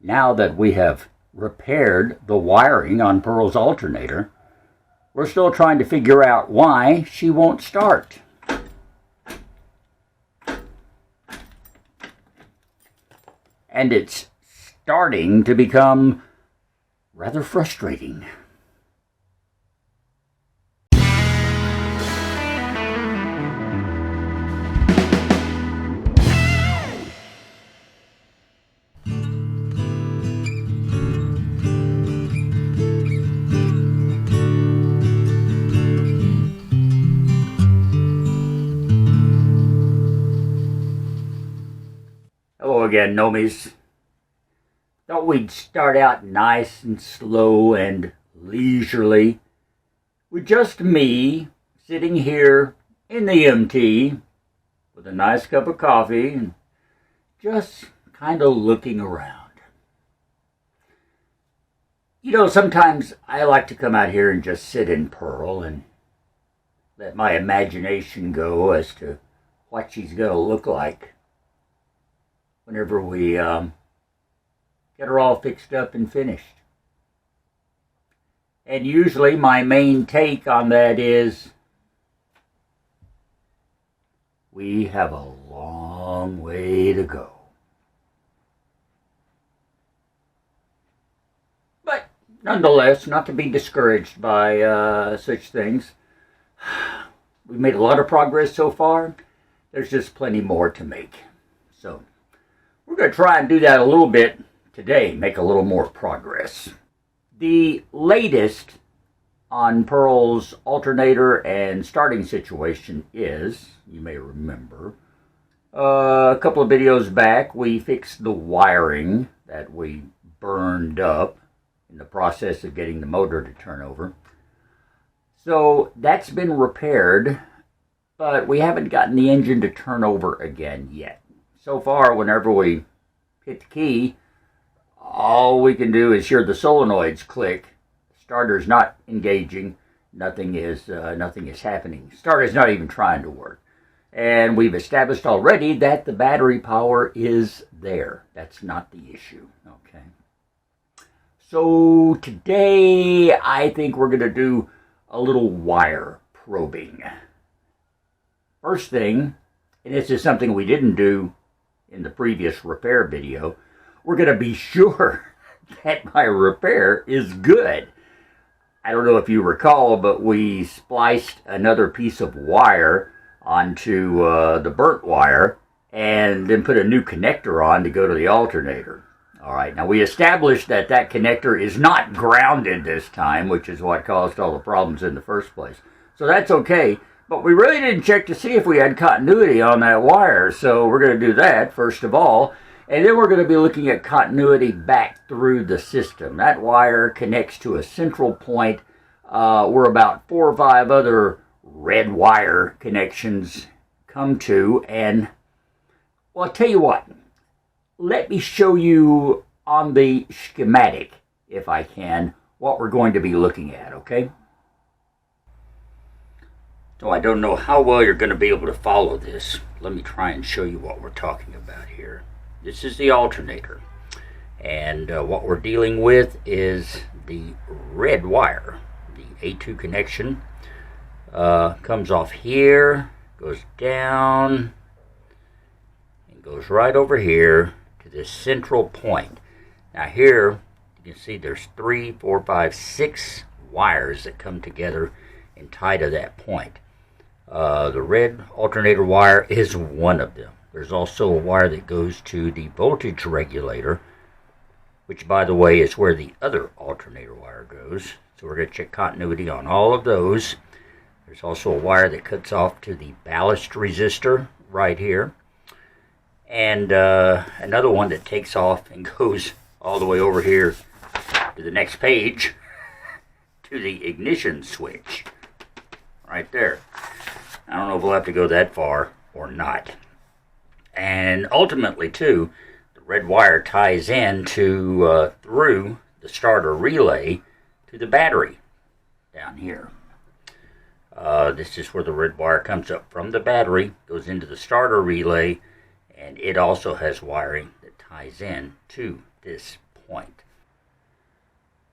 Now that we have repaired the wiring on Pearl's alternator, we're still trying to figure out why she won't start. And it's starting to become rather frustrating. Hello again, Nomies. Thought we'd start out nice and slow and leisurely with just me sitting here in the MT with a nice cup of coffee and just kind of looking around. You know, sometimes I like to come out here and just sit in Pearl and let my imagination go as to what she's going to look like whenever we get her all fixed up and finished. And usually my main take on that is we have a long way to go. But nonetheless, not to be discouraged by such things. We've made a lot of progress so far. There's just plenty more to make. So we're going to try and do that a little bit today, make a little more progress. The latest on Pearl's alternator and starting situation is, you may remember, a couple of videos back we fixed the wiring that we burned up in the process of getting the motor to turn over. So that's been repaired, but we haven't gotten the engine to turn over again yet. So far, whenever we hit the key, all we can do is hear the solenoids click. Starter's not engaging. Nothing is happening. Starter's not even trying to work. And we've established already that the battery power is there. That's not the issue. Okay. So today, I think we're going to do a little wire probing. First thing, and this is something we didn't do in the previous repair video, we're going to be sure that my repair is good. I don't know if you recall, but we spliced another piece of wire onto the burnt wire and then put a new connector on to go to the alternator. All right, now we established that that connector is not grounded this time, which is what caused all the problems in the first place. So that's okay. But we really didn't check to see if we had continuity on that wire, so we're going to do that first of all. And then we're going to be looking at continuity back through the system. That wire connects to a central point where about 4 or 5 other red wire connections come to. And, well, I'll tell you what. Let me show you on the schematic, if I can, what we're going to be looking at, okay? So I don't know how well you're going to be able to follow this. Let me try and show you what we're talking about here. This is the alternator. And what we're dealing with is the red wire. The A2 connection comes off here, goes down, and goes right over here to this central point. Now here, you can see there's 3, 4, 5, 6 wires that come together and tie to that point. The red alternator wire is one of them. There's also a wire that goes to the voltage regulator, which, by the way, is where the other alternator wire goes. So we're going to check continuity on all of those. There's also a wire that cuts off to the ballast resistor right here. And another one that takes off and goes all the way over here to the next page to the ignition switch. Right there. I don't know if we'll have to go that far or not. And ultimately, too, the red wire ties in to through the starter relay to the battery down here. This is where the red wire comes up from the battery, goes into the starter relay, and it also has wiring that ties in to this point.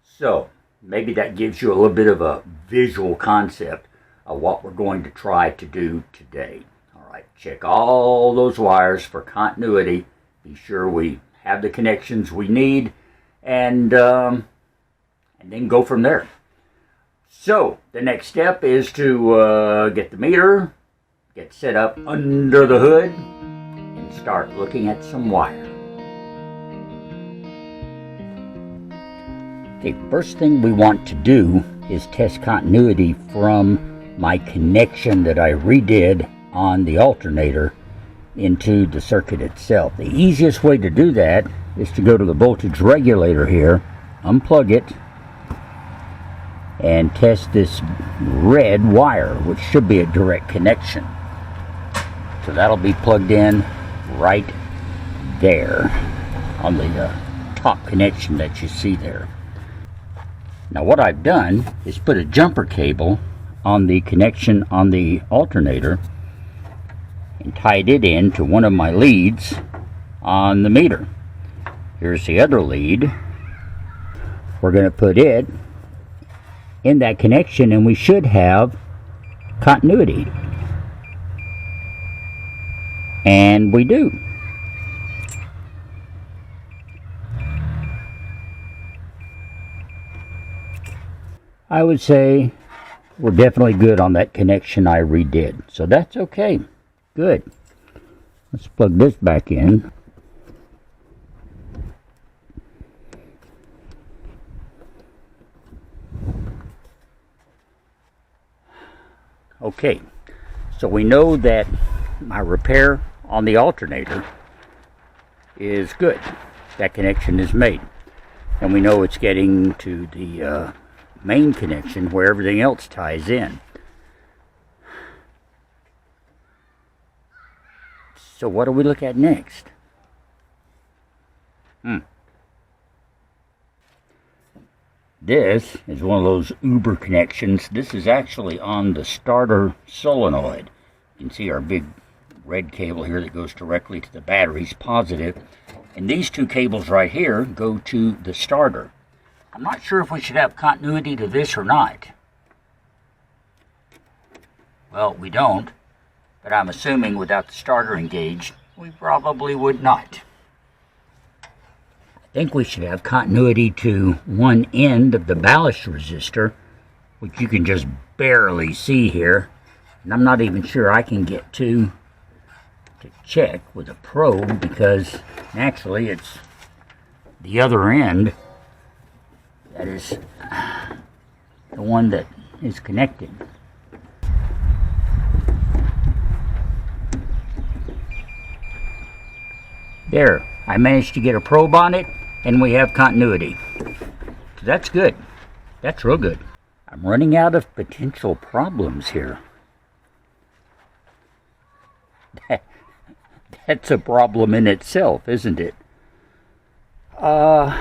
So maybe that gives you a little bit of a visual concept of what we're going to try to do today. All right, check all those wires for continuity. Be sure we have the connections we need, and then go from there. So the next step is to get the meter, get set up under the hood, and start looking at some wire. Okay, first thing we want to do is test continuity from my connection that I redid on the alternator into the circuit itself. The easiest way to do that is to go to the voltage regulator here, unplug it, and test this red wire, which should be a direct connection. So that'll be plugged in right there on the top connection that you see there. Now what I've done is put a jumper cable on the connection on the alternator and tied it in to one of my leads on the meter. Here's the other lead. We're going to put it in that connection and we should have continuity. And we do. I would say we're definitely good on that connection I redid. So that's okay. Good. Let's plug this back in. Okay. So we know that my repair on the alternator is good. That connection is made. And we know it's getting to the main connection where everything else ties in. So what do we look at next? This is one of those Uber connections. This is actually on the starter solenoid. You can see our big red cable here that goes directly to the batteries, positive. And these two cables right here go to the starter. I'm not sure if we should have continuity to this or not. Well, we don't, but I'm assuming without the starter engaged, we probably would not. I think we should have continuity to one end of the ballast resistor, which you can just barely see here. And I'm not even sure I can get to check with a probe because naturally it's the other end that is the one that is connected. There, I managed to get a probe on it and we have continuity. So that's good. That's real good. I'm running out of potential problems here. That's a problem in itself, isn't it? All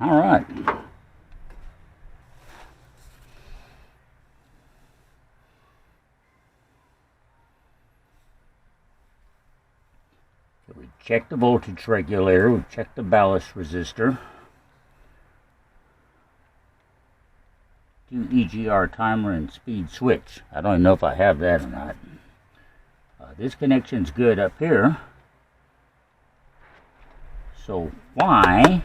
right. So we checked the voltage regulator, we checked the ballast resistor. 2 EGR timer and speed switch. I don't know if I have that or not. This connection's good up here. So why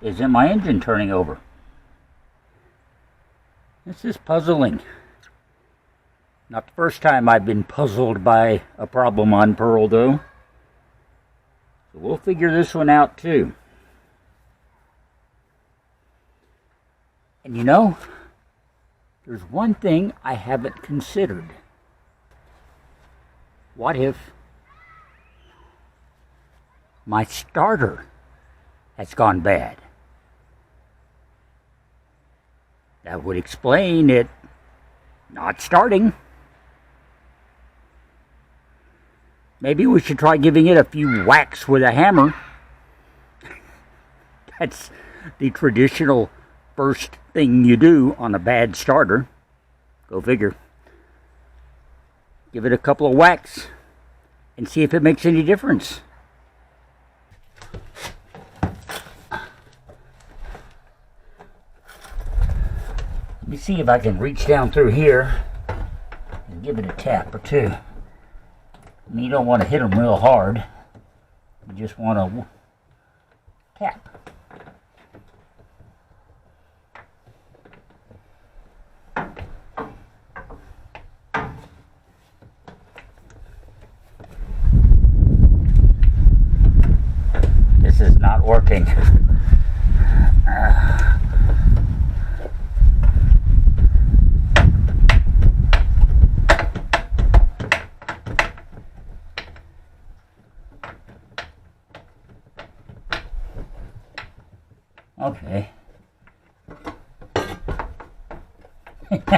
isn't my engine turning over? This is puzzling. Not the first time I've been puzzled by a problem on Pearl though. So we'll figure this one out too. And you know, there's one thing I haven't considered. What if my starter has gone bad? That would explain it not starting. Maybe we should try giving it a few whacks with a hammer. That's the traditional first thing you do on a bad starter. Go figure. Give it a couple of whacks and see if it makes any difference. me see if I can reach down through here and give it a tap or two. I mean, you don't want to hit them real hard. You just want to tap. This is not working. Okay.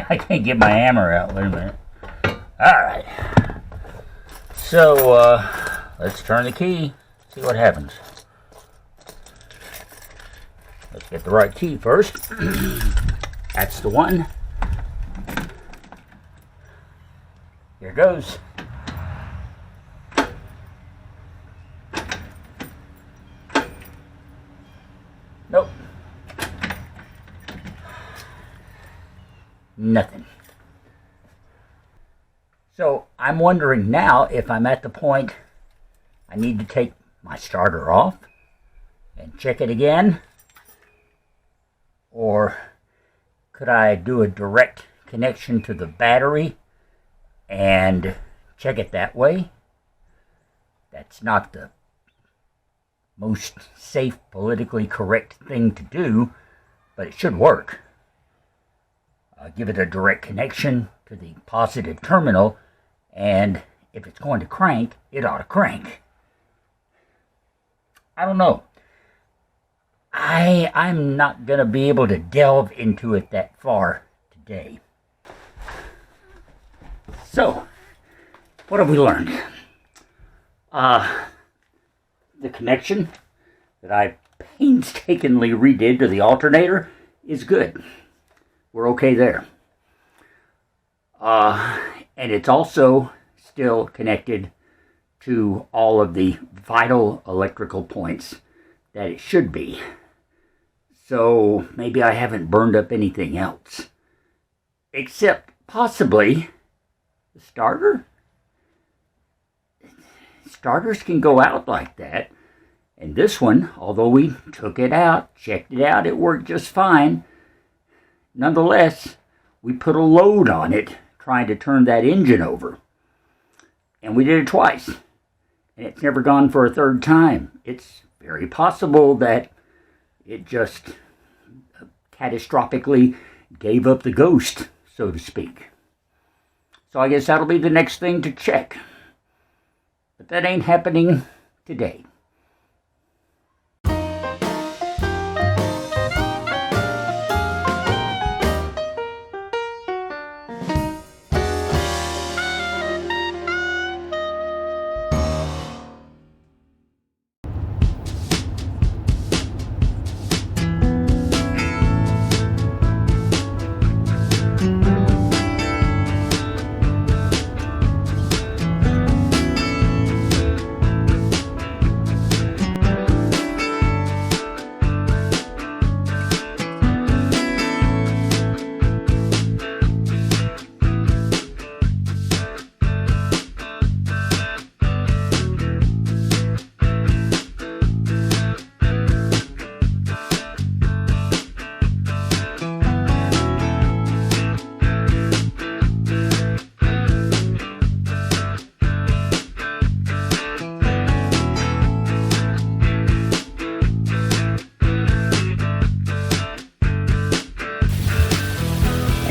I can't get my hammer out. Wait a minute. Alright. So, let's turn the key. See what happens. Let's get the right key first. That's the one. Here goes. Nope. Nothing. So I'm wondering now if I'm at the point I need to take my starter off and check it again, or could I do a direct connection to the battery and check it that way? That's not the most safe, politically correct thing to do, but it should work. Give it a direct connection to the positive terminal, and if it's going to crank, it ought to crank. I don't know. I'm not going to be able to delve into it that far today. So, what have we learned? The connection that I painstakingly redid to the alternator is good. We're okay there. And it's also still connected to all of the vital electrical points that it should be. So maybe I haven't burned up anything else. Except possibly the starter. Starters can go out like that. And this one, although we took it out, checked it out, it worked just fine. Nonetheless, we put a load on it trying to turn that engine over. And we did it twice. And it's never gone for a third time. It's very possible that it just catastrophically gave up the ghost, so to speak. So I guess that'll be the next thing to check. But that ain't happening today.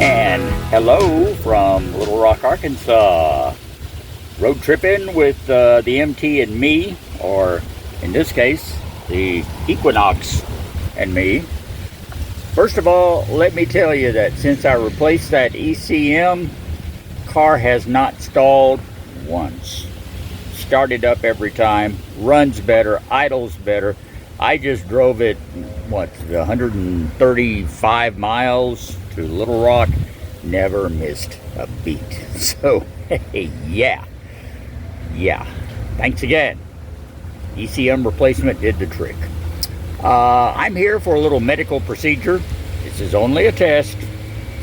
And hello from Little Rock, Arkansas. Road tripping with the MT and me, or in this case, the Equinox and me. First of all, let me tell you that since I replaced that ECM, car has not stalled once. Started up every time, runs better, idles better. I just drove it, 135 miles to Little Rock, never missed a beat. So, hey, yeah. Thanks again. ECM replacement did the trick. I'm here for a little medical procedure. This is only a test.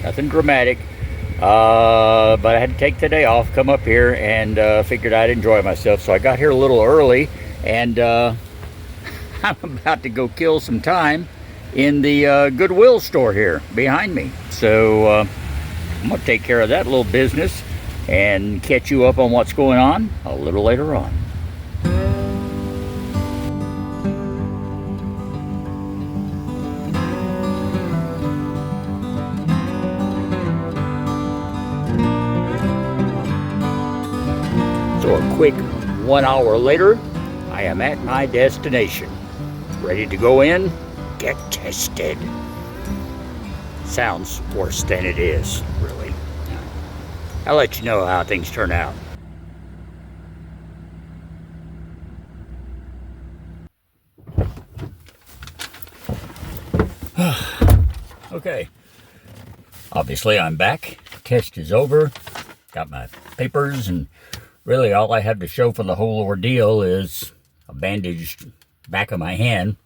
Nothing dramatic. But I had to take the day off, come up here, and figured I'd enjoy myself. So I got here a little early, and I'm about to go kill some time in the Goodwill store here behind me. So I'm going to take care of that little business and catch you up on what's going on a little later on. So a quick 1 hour later, I am at my destination. Ready to go in, get tested. Sounds worse than it is, really. I'll let you know how things turn out. Okay, obviously I'm back. Test is over. Got my papers, and really all I have to show for the whole ordeal is a bandaged back of my hand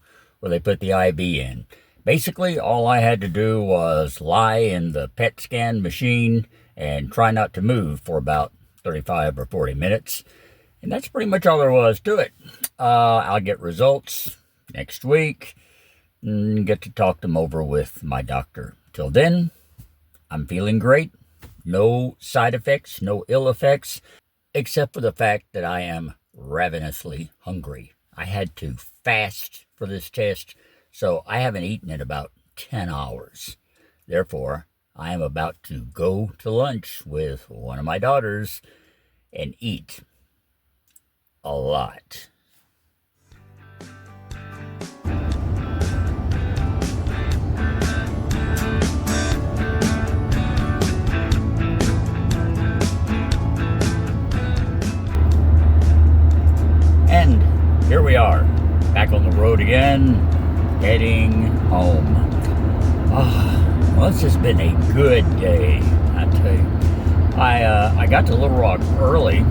where they put the IV in. Basically, all I had to do was lie in the PET scan machine and try not to move for about 35 or 40 minutes. And that's pretty much all there was to it. I'll get results next week and get to talk them over with my doctor. Till then, I'm feeling great. No side effects, no ill effects, except for the fact that I am ravenously hungry. I had to fast for this test, so I haven't eaten in about 10 hours. Therefore, I am about to go to lunch with one of my daughters and eat a lot. And here we are, back on the road again, heading home. Well, this has been a good day, I tell you. I got to Little Rock early,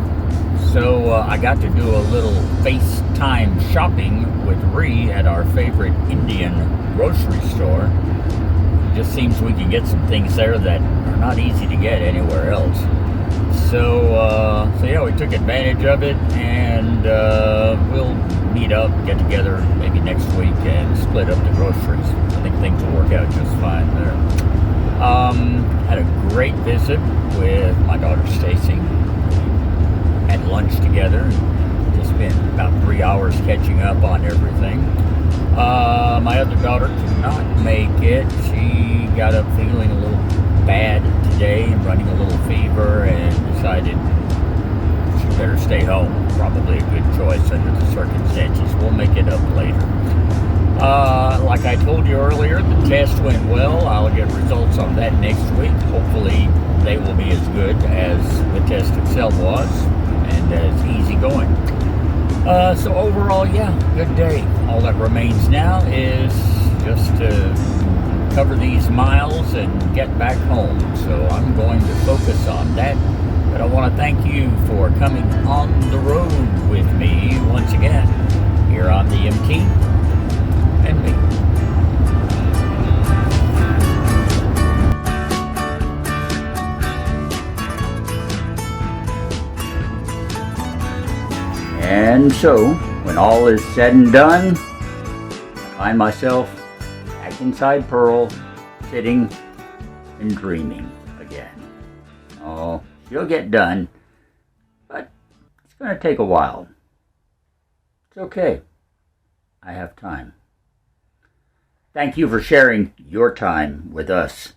so I got to do a little FaceTime shopping with Ree at our favorite Indian grocery store. It just seems we can get some things there that are not easy to get anywhere else. So yeah, we took advantage of it, and we'll meet up, get together maybe next week and split up the groceries. I think things will work out just fine there. Had a great visit with my daughter Stacy. Had lunch together. Just spent about 3 hours catching up on everything. My other daughter could not make it. She got up feeling a little bad today and running a little fever, and decided she better stay home. Probably a good choice under the circumstances. We'll make it up later. Like I told you earlier, the test went well. I'll get results on that next week. Hopefully they will be as good as the test itself was, and as easy going. So overall, yeah, good day. All that remains now is just to cover these miles and get back home. So I'm going to focus on that. But I want to thank you for coming on the road with me once again here on the MT and me. And so, when all is said and done, I find myself back inside Pearl, sitting and dreaming again. Oh, she'll get done, but it's going to take a while. It's okay. I have time. Thank you for sharing your time with us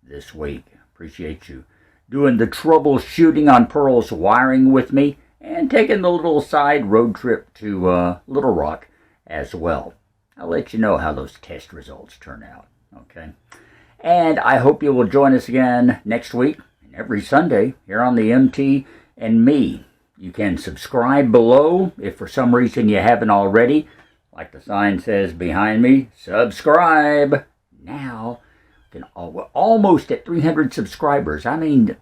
this week. Appreciate you doing the troubleshooting on Pearl's wiring with me, and taking the little side road trip to Little Rock as well. I'll let you know how those test results turn out, okay? And I hope you will join us again next week and every Sunday here on the MT and me. You can subscribe below if for some reason you haven't already. Like the sign says behind me, subscribe now. We're almost at 300 subscribers. I mean,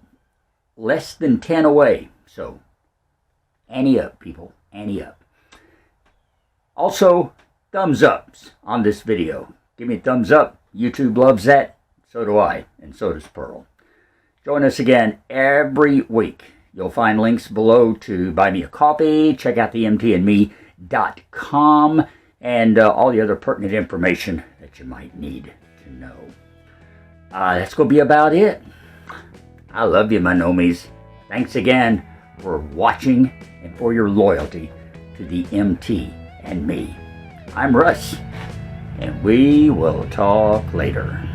less than 10 away. So, ante up, people. Ante up. Also, thumbs ups on this video. Give me a thumbs up. YouTube loves that. So do I, and so does Pearl. Join us again every week. You'll find links below to buy me a coffee, check out the mtandme.com, and all the other pertinent information that you might need to know. That's going to be about it. I love you, my nomies. Thanks again for watching and for your loyalty to the MT and me. I'm Russ, and we will talk later.